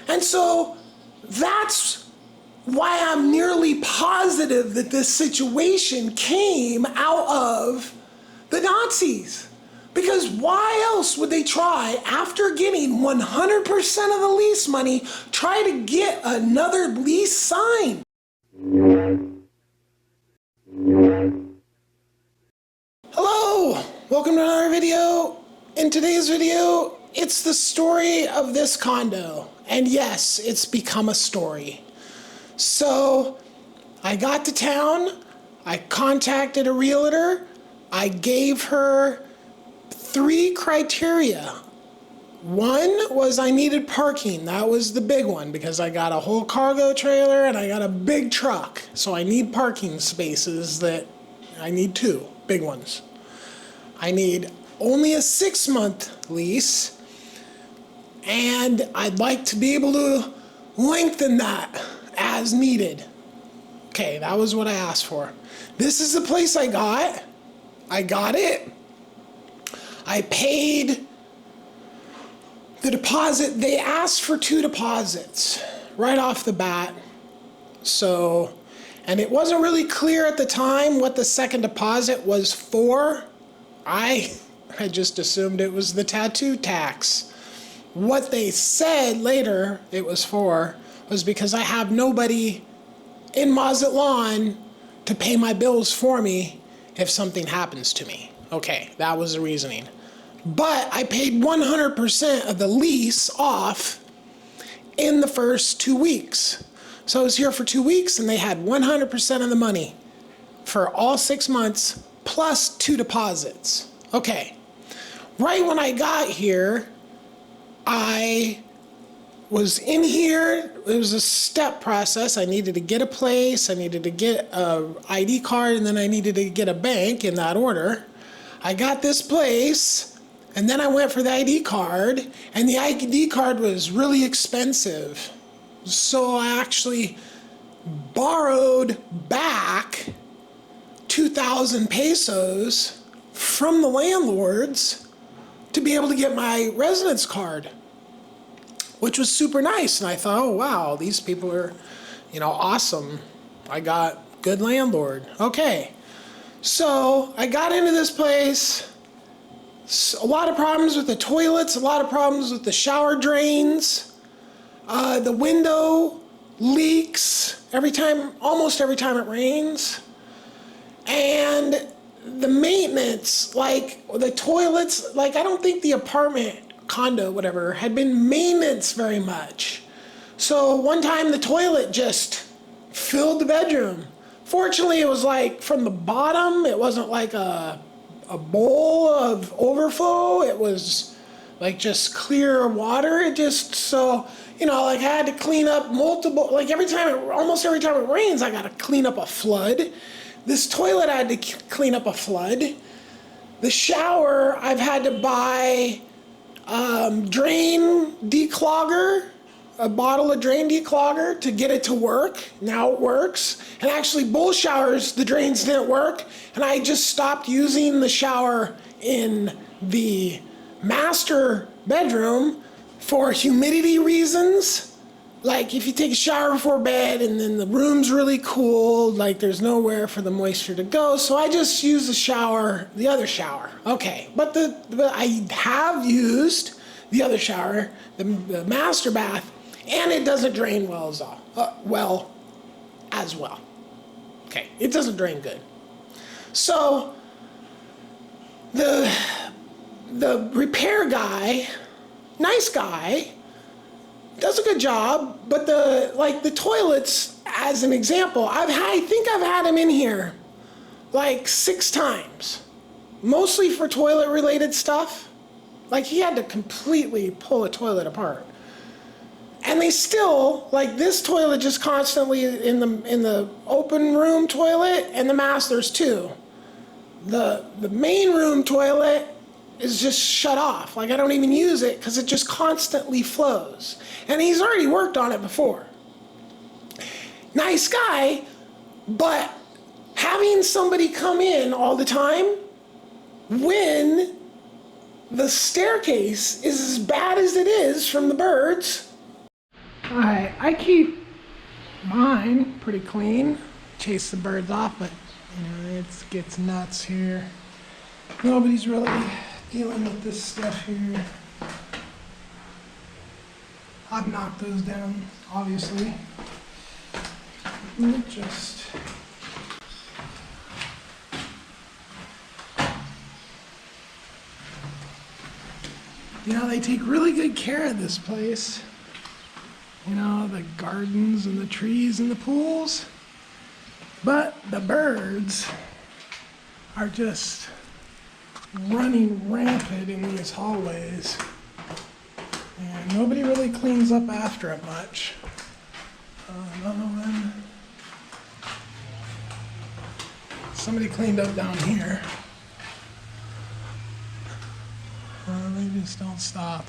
And so that's why I'm nearly positive that this situation came out of the Nazis. Because why else would they try, after getting 100% of the lease money, try to get another lease signed? Hello, welcome to another video. In today's video, it's the story of this condo. And yes, it's become a story. So I got to town, I contacted a realtor, I gave her 3 criteria. One was I needed parking. That was the big one because I got a whole cargo trailer and I got a big truck. So I need parking spaces that I need 2 big ones. I need only a 6-month lease, and I'd like to be able to lengthen that as needed. Okay, that was what I asked for. This is the place I got. I got it. I paid the deposit. They asked for 2 deposits right off the bat. So, and it wasn't really clear at the time what the second deposit was for. I just assumed it was the tattoo tax. What they said later it was for was because I have nobody in Mazatlan to pay my bills for me if something happens to me. Okay, that was the reasoning. But I paid 100% of the lease off in the first 2 weeks. So I was here for 2 weeks and they had 100% of the money for all 6 months plus 2 deposits. Okay, right when I got here, I was in here. It was a step process. I needed to get a place, I needed to get a ID card, and then I needed to get a bank in that order. I got this place, and then I went for the ID card, and the ID card was really expensive. So I actually borrowed back 2,000 pesos from the landlords to be able to get my residence card, which was super nice. And I thought, oh wow, these people are, awesome. I got good landlord. Okay. So I got into this place. A lot of problems with the toilets, a lot of problems with the shower drains. The window leaks almost every time it rains. And the maintenance, like the toilets, like I don't think the apartment, condo, whatever, had been maintenance very much. So one time the toilet just filled the bedroom. Fortunately, it was like from the bottom. It wasn't like a bowl of overflow. It was like just clear water. It just, so, like I had to clean up multiple, like almost every time it rains, I got to clean up a flood. This toilet, I had to clean up a flood. The shower, I've had to buy drain declogger, a bottle of drain declogger to get it to work. Now it works. And actually both showers, the drains didn't work. And I just stopped using the shower in the master bedroom for humidity reasons. Like if you take a shower before bed and then the room's really cool, like there's nowhere for the moisture to go. So I just use the other shower. Okay, but I have used the other shower, the master bath, and it doesn't drain well as well. Okay, it doesn't drain good. So the repair guy, nice guy, does a good job, but the toilets, as an example, I think I've had him in here like 6 times, mostly for toilet related stuff. Like he had to completely pull a toilet apart, and they still, like this toilet just constantly in the open room toilet, and the master's too. The main room toilet is just shut off. Like I don't even use it because it just constantly flows. And he's already worked on it before. Nice guy, but having somebody come in all the time when the staircase is as bad as it is from the birds, I keep mine pretty clean, chase the birds off, but it gets nuts here. Nobody's really dealing with this stuff here. I've knocked those down, obviously. Just they take really good care of this place. The gardens and the trees and the pools. But the birds are just running rampant in these hallways. And nobody really cleans up after it much. Somebody cleaned up down here. They just don't stop.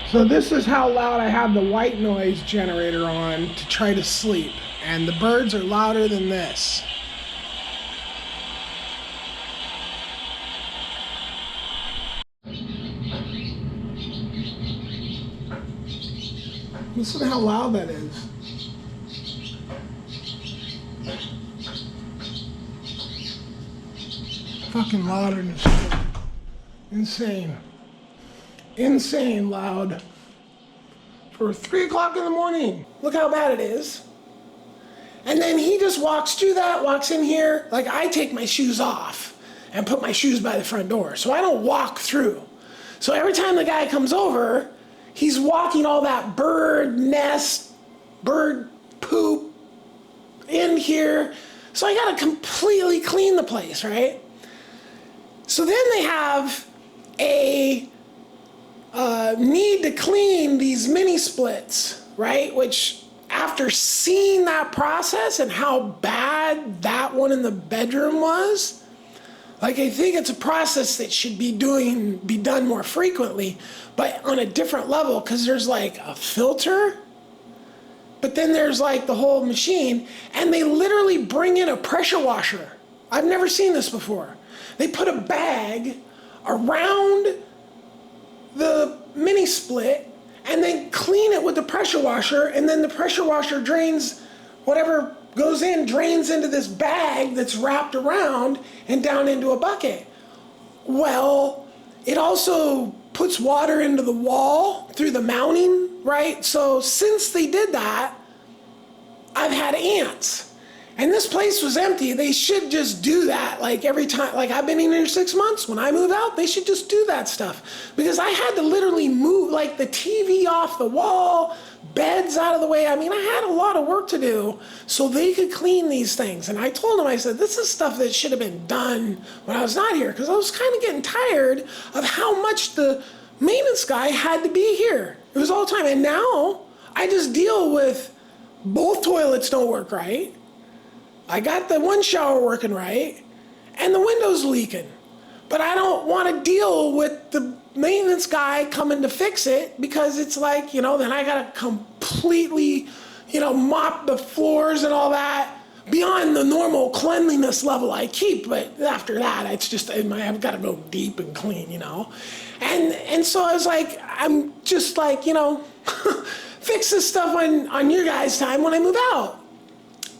So this is how loud I have the white noise generator on to try to sleep. And the birds are louder than this. Listen how loud that is. Fucking louder than shit. Insane. Insane loud. For 3 o'clock in the morning. Look how bad it is. And then he just walks in here. Like, I take my shoes off and put my shoes by the front door. So I don't walk through. So every time the guy comes over, he's walking all that bird nest, bird poop in here. So I gotta completely clean the place, right? So then they have a need to clean these mini splits, right? Which, after seeing that process and how bad that one in the bedroom was, like, I think it's a process that should be done more frequently, but on a different level, because there's like a filter, but then there's like the whole machine, and they literally bring in a pressure washer. I've never seen this before. They put a bag around the mini split and then clean it with the pressure washer, and then the pressure washer drains whatever goes in, drains into this bag that's wrapped around and down into a bucket. Well, it also puts water into the wall through the mounting, right? So since they did that, I've had ants. And this place was empty. They should just do that, like, every time. Like, I've been in here 6 months. When I move out, they should just do that stuff. Because I had to literally move, like, the TV off the wall, beds out of the way. I mean, I had a lot of work to do so they could clean these things. And I told them, I said, this is stuff that should have been done when I was not here. Because I was kind of getting tired of how much the maintenance guy had to be here. It was all the time. And now I just deal with both toilets don't work right. I got the one shower working right, and the window's leaking. But I don't want to deal with the maintenance guy coming to fix it, because it's like, then I got to completely, mop the floors and all that beyond the normal cleanliness level I keep. But after that, it's just, I've got to go deep and clean, And so I was like, I'm just like, fix this stuff on your guys' time when I move out.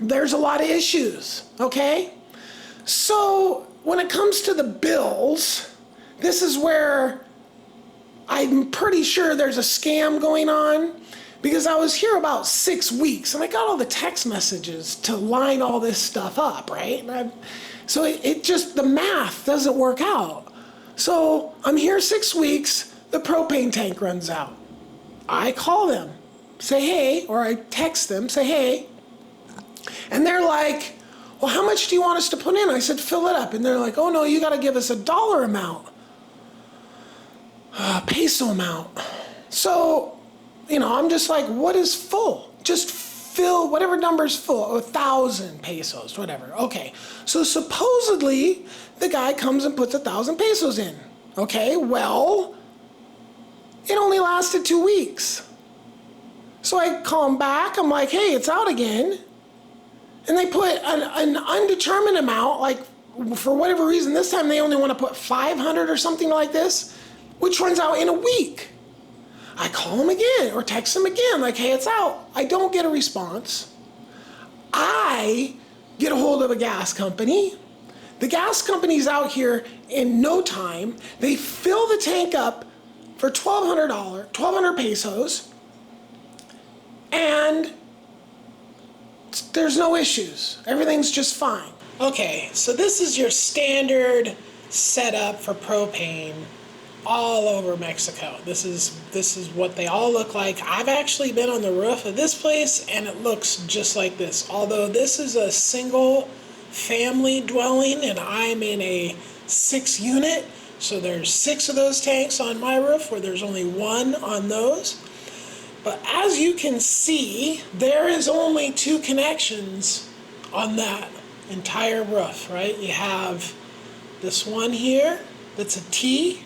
There's a lot of issues, okay? So when it comes to the bills, this is where I'm pretty sure there's a scam going on, because I was here about 6 weeks and I got all the text messages to line all this stuff up, right? So it just, the math doesn't work out. So I'm here 6 weeks, the propane tank runs out. I call them, say hey, or I text them, say hey, and they're like, well, how much do you want us to put in? I said, fill it up. And they're like, oh no, you got to give us a dollar amount, peso amount. So, I'm just like, what is full? Just fill whatever number's full, 1,000 pesos, whatever. Okay, so supposedly the guy comes and puts 1,000 pesos in. Okay, well, it only lasted 2 weeks. So I call him back. I'm like, hey, it's out again. And they put an undetermined amount, like, for whatever reason, this time they only want to put 500 or something like this, which runs out in a week. I call them again or text them again, like, hey, it's out. I don't get a response. I get a hold of a gas company. The gas company's out here in no time. They fill the tank up for $1,200 pesos, and there's no issues. Everything's just fine. Okay, so this is your standard setup for propane all over Mexico. This is what they all look like. I've actually been on the roof of this place and it looks just like this. Although this is a single family dwelling and I'm in a 6 unit, so there's 6 of those tanks on my roof where there's only 1 on those. But as you can see, there is only 2 connections on that entire roof, right? You have this one here that's a T,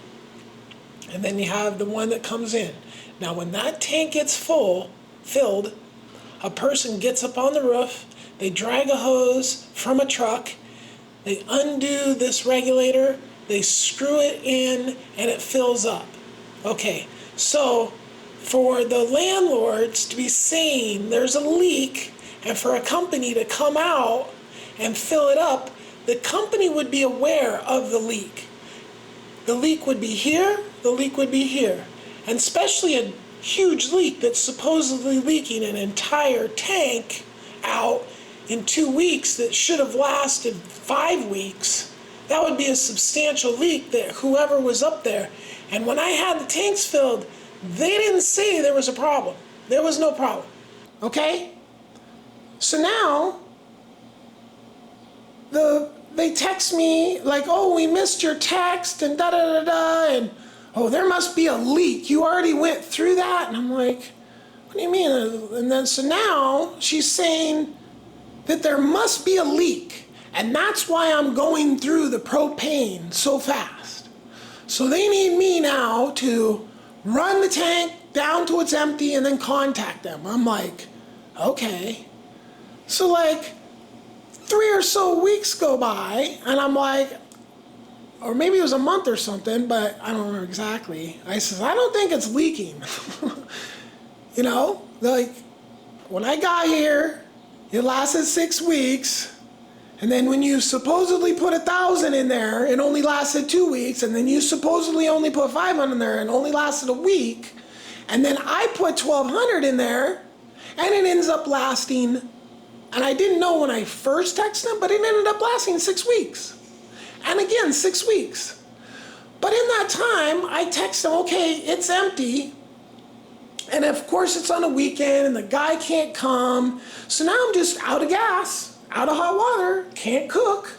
and then you have the one that comes in. Now when that tank gets filled, a person gets up on the roof, they drag a hose from a truck, they undo this regulator, they screw it in, and it fills up. Okay, so for the landlords to be saying there's a leak and for a company to come out and fill it up, the company would be aware of the leak. The leak would be here, the leak would be here. And especially a huge leak that's supposedly leaking an entire tank out in 2 weeks that should have lasted 5 weeks. That would be a substantial leak that whoever was up there. And when I had the tanks filled, they didn't say there was a problem. There was no problem. Okay? So now, they text me like, oh, we missed your text and da-da-da-da, and oh, there must be a leak. You already went through that? And I'm like, what do you mean? And then so now she's saying that there must be a leak, and that's why I'm going through the propane so fast. So they need me now to run the tank down to it's empty and then contact them. I'm like, okay. So like 3 or so weeks go by, and I'm like, or maybe it was a month or something, but I don't remember exactly. I says, I don't think it's leaking. You know, like when I got here, it lasted 6 weeks. And then when you supposedly put 1,000 in there, it only lasted 2 weeks. And then you supposedly only put 500 in there and only lasted a week. And then I put 1,200 in there and it ends up lasting, and I didn't know when I first texted them, but it ended up lasting 6 weeks. And again, 6 weeks. But in that time, I text them, okay, it's empty. And of course it's on a weekend and the guy can't come. So now I'm just out of gas, out of hot water, can't cook.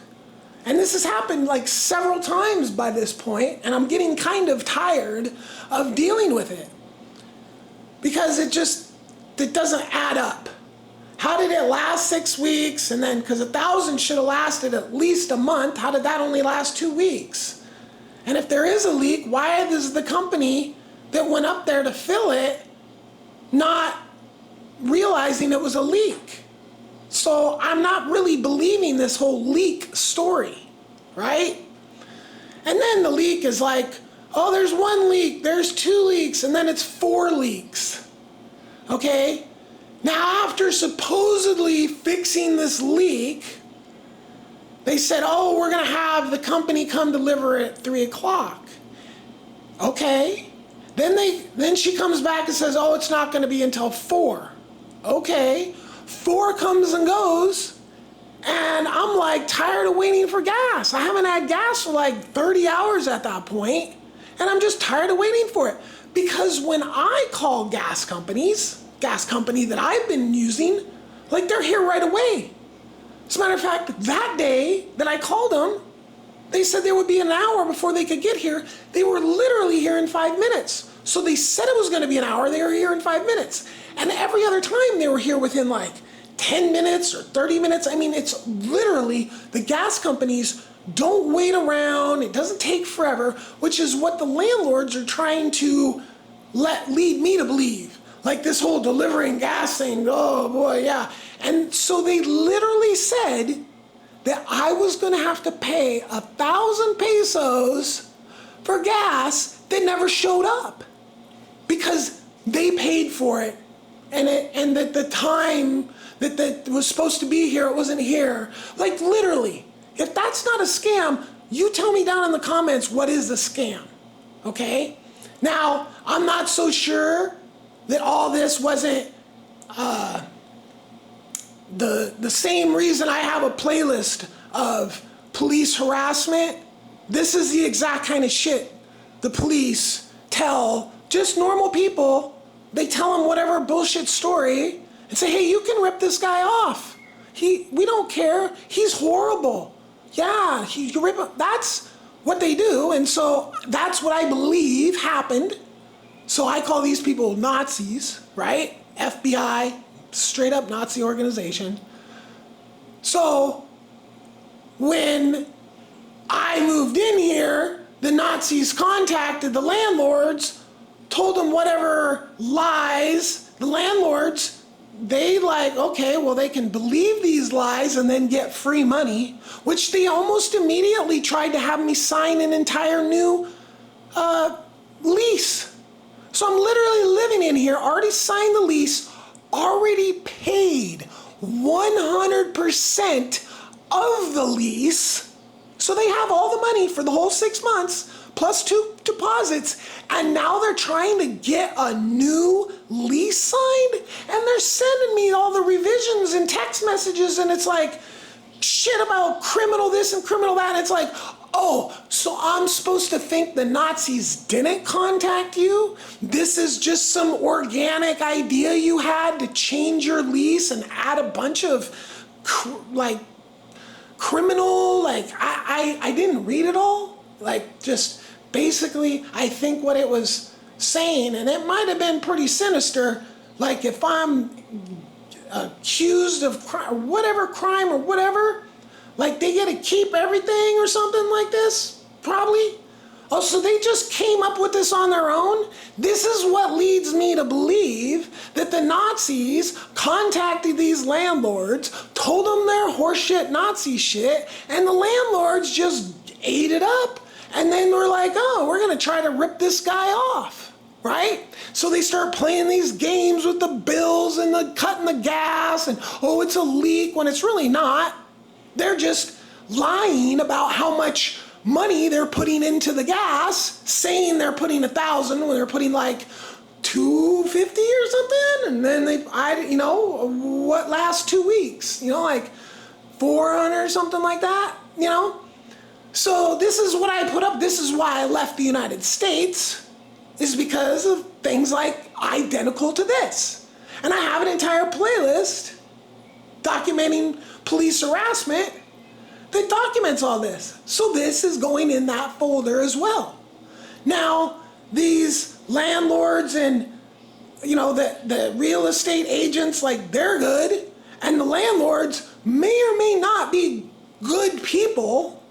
And this has happened like several times by this point, and I'm getting kind of tired of dealing with it. Because it doesn't add up. How did it last 6 weeks? And then, because 1,000 should have lasted at least a month, how did that only last 2 weeks? And if there is a leak, why is the company that went up there to fill it not realizing it was a leak? So I'm not really believing this whole leak story, right? And then the leak is like, oh, there's 1 leak, there's 2 leaks, and then it's 4 leaks, okay? Now, after supposedly fixing this leak, they said, oh, we're going to have the company come deliver it at 3 o'clock. Okay. Then she comes back and says, oh, it's not going to be until 4. Okay. 4 comes and goes, and I'm like tired of waiting for gas. I haven't had gas for like 30 hours at that point, and I'm just tired of waiting for it. Because when I call gas company that I've been using, like they're here right away. As a matter of fact, that day that I called them, they said there would be an hour before they could get here. They were literally here in 5 minutes. So they said it was going to be an hour, they were here in 5 minutes. And every other time they were here within like 10 minutes or 30 minutes. I mean, it's literally, the gas companies don't wait around, it doesn't take forever, which is what the landlords are trying to lead me to believe. Like this whole delivering gas thing, oh boy, yeah. And so they literally said that I was gonna have to pay 1,000 pesos for gas that never showed up. Because they paid for it, and that the time that was supposed to be here, it wasn't here. Like literally, if that's not a scam, you tell me down in the comments what is a scam, okay? Now, I'm not so sure that all this wasn't the same reason I have a playlist of police harassment. This is the exact kind of shit the police tell just normal people. They tell them whatever bullshit story and say, hey, you can rip this guy off. We don't care. He's horrible. Yeah, you rip him. That's what they do. And so that's what I believe happened. So I call these people Nazis, right? FBI, straight up Nazi organization. So when I moved in here, the Nazis contacted the landlords, told them whatever lies. The landlords, they like, okay, well, they can believe these lies and then get free money, which they almost immediately tried to have me sign an entire new lease. So I'm literally living in here, already signed the lease, already paid 100% of the lease. So they have all the money for the whole 6 months, plus 2 deposits, and now they're trying to get a new lease signed, and they're sending me all the revisions and text messages, and it's like shit about criminal this and criminal that, and it's like, oh, so I'm supposed to think the Nazis didn't contact you? This is just some organic idea you had to change your lease and add a bunch of criminal, like I didn't read it all, like just basically I think what it was saying, and it might have been pretty sinister, like if I'm accused of whatever crime or whatever, like they get to keep everything or something like this, probably. Oh, so they just came up with this on their own? This is what leads me to believe that the Nazis contacted these landlords, told them their horseshit Nazi shit, and the landlords just ate it up. And then we're like, oh, we're gonna try to rip this guy off, right? So they start playing these games with the bills and the cutting the gas and, oh, it's a leak, when it's really not. They're just lying about how much money they're putting into the gas, saying they're putting 1,000 when they're putting like 250 or something, and then what lasts 2 weeks, like 400 or something like that, So this is what I put up. This is why I left the United States, is because of things like identical to this. And I have an entire playlist documenting police harassment that documents all this. So this is going in that folder as well. Now, these landlords and, the real estate agents, like they're good, and the landlords may or may not be good people.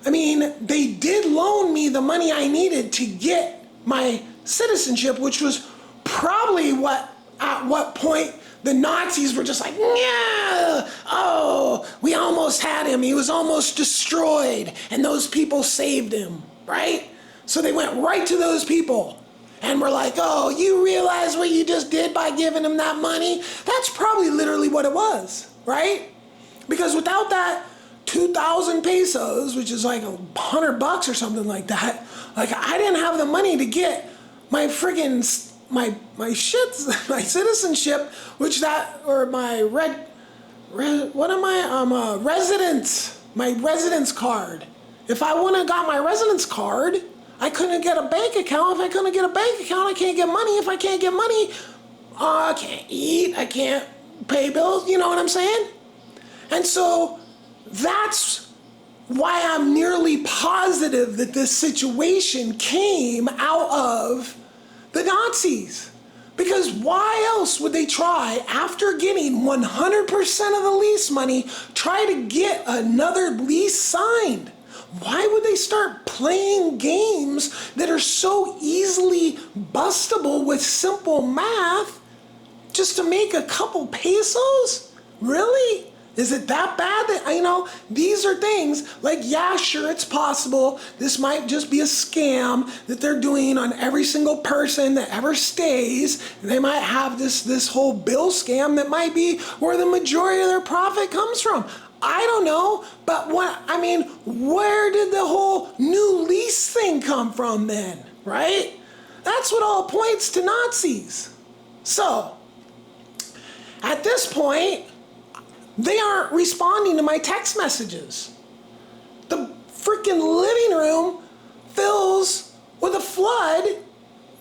I mean, they did loan me the money I needed to get my citizenship, which was probably at what point the Nazis were just like, yeah, oh, we almost had him. He was almost destroyed. And those people saved him, right? So they went right to those people and were like, oh, you realize what you just did by giving him that money? That's probably literally what it was, right? Because without that 2,000 pesos, which is like $100 or something like that, like I didn't have the money to get my friggin' my citizenship, my residence card. If I wouldn't have got my residence card, I couldn't get a bank account. If I couldn't get a bank account, I can't get money. If I can't get money, I can't eat, I can't pay bills, you know what I'm saying? And so that's why I'm nearly positive that this situation came out of the Nazis. Because why else would they try, after getting 100% of the lease money, try to get another lease signed? Why would they start playing games that are so easily bustable with simple math just to make a couple pesos? Really? Is it that bad that, these are things like, yeah, sure, it's possible. This might just be a scam that they're doing on every single person that ever stays. And they might have this whole bill scam that might be where the majority of their profit comes from. I don't know, but where did the whole new lease thing come from then, right? That's what all points to Nazis. So, at this point, they aren't responding to my text messages. The freaking living room fills with a flood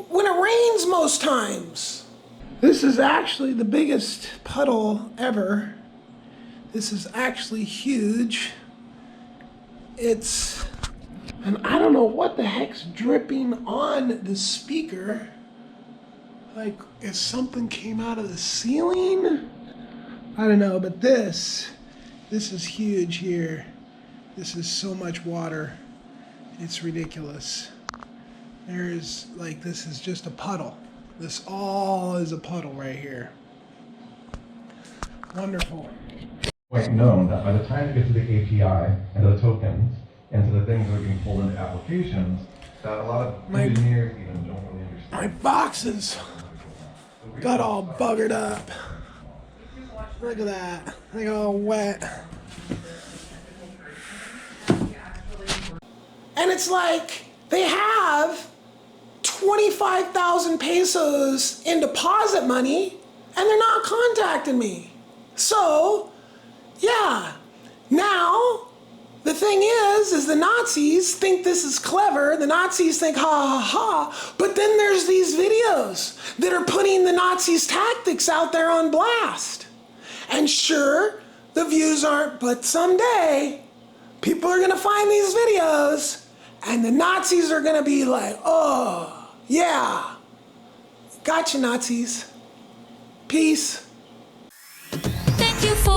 when it rains most times. This is actually the biggest puddle ever. This is actually huge. And I don't know what the heck's dripping on the speaker. Like, if something came out of the ceiling? I don't know, but this is huge here. This is so much water. It's ridiculous. This is just a puddle. This all is a puddle right here. Wonderful. Quite known that by the time you get to the API and to the tokens and to the things that are being pulled into applications, that a lot of engineers even don't really understand. My boxes got all buggered up. Look at that. They got all wet. And it's like they have 25,000 pesos in deposit money and they're not contacting me. So, yeah, now the thing is the Nazis think this is clever. The Nazis think, ha ha ha. But then there's these videos that are putting the Nazis' tactics out there on blast. And sure, the views aren't, but someday people are gonna find these videos and the Nazis are gonna be like, oh, yeah, gotcha, Nazis. Peace. Thank you for